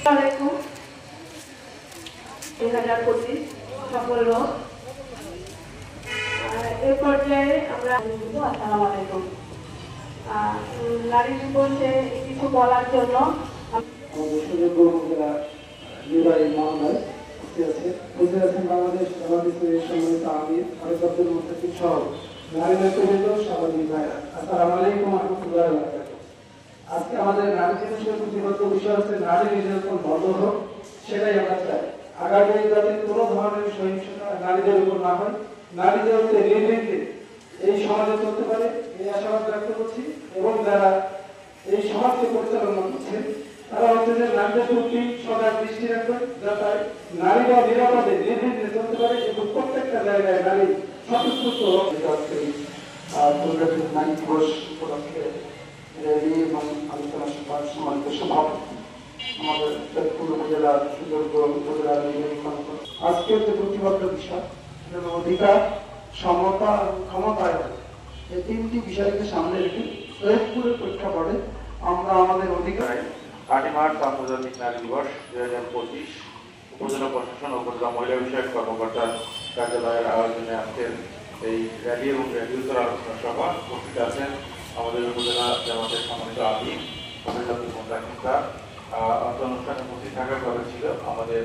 2025 সাফল্য এই পর্যায়ে আমরা আসসালামু আলাইকুম। নারী দিবসে কিছু বলার জন্য বাংলাদেশ সম্মানিত আমির আব্দুল মুস্তাকিব সহ নারী নেতৃবৃন্দ সামাজিক ভাইরা আসসালামু আলাইকুম ওয়া রাহমাতুল্লাহি ওয়া বারাকাতুহু। আজকে আমাদের নারী দিবসের প্রতিপাদ্য বিষয় হচ্ছে নারী নির্যাতন বন্ধ হোক, সেটাই আমরা চাই। আগামী যাতে কোনো ধরনের সহিংসতা নারীদের উপর না হয়, নারীদের উপরে নির্বিঘ্নে এই সমাজে চলতে পারে এই আশাবাদ ব্যক্ত করছি। এবং যারা এই সমাজকে পরিচালনা করছেন তারা হচ্ছে যে নারীদের প্রতি সদা দৃষ্টি রাখবেন, যাতে নারীরা নিরাপদে নির্বিঘ্নে চলতে পারে এবং প্রত্যেকটা জায়গায় নারী স্বতঃস্ফূর্ত নারী দিবস উপলক্ষে র্যালি এবং আলোচনা সভার সম্মানিত সভাপতি আমাদের ফরিদপুর উপজেলার সুযোগ্য উপজেলার নির্বাহী কর্মকর্তা। আজকের যে প্রতিপাদ্য বিষয় অধিকার, সমতা এবং ক্ষমতায়ন, এই তিনটি বিষয়কে সামনে রেখে ফরিদপুরের প্রেক্ষাপটে আমরা আমাদের অধিকার 8 মার্চ আন্তর্জাতিক নারী দিবস 2025 উপজেলা প্রশাসন ও উপজেলা মহিলা বিষয়ক কর্মকর্তার কার্যালয়ের আয়োজনে আজকের এই র্যালি এবং র্যালিউত্তর আলোচনা সভা উপস্থিত আছেন আমাদের উপজেলা জামাতের সম্মানিত আমির আব্দুল মুস্তাকিব স্যার। অনুষ্ঠানে উপস্থিত থাকার কথা ছিল আমাদের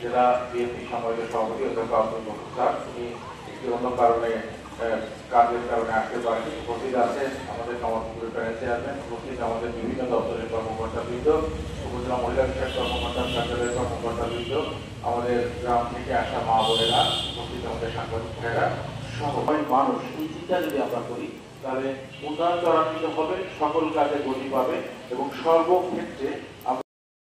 জেলা বিএনপি সম্মানিত সভাপতি অধ্যক্ষ আব্দুল মুস্তাকিব স্যার। তিনি একটি অন্য কারণে কাজের কারণে আসতে পারেনি। উপস্থিত আছেন আমাদের কামালপুরের প্যানেল চেয়ারম্যান, উপস্থিত আমাদের বিভিন্ন দপ্তরের কর্মকর্তাবৃন্দ, উপজেলা মহিলা বিষয়ক কর্মকর্তা, কার্যালয়ের কর্মকর্তাবৃন্দ, আমাদের গ্রাম থেকে আসা মা বোনেরা, উপস্থিত আমাদের সাংবাদিক ভাইয়েরা সহ মানুষ। এই চিন্তা যদি আমরা করি তাহলে উন্নয়ন ত্বরান্বিত হবে, সকল কাজে গতি পাবে এবং সর্বক্ষেত্রে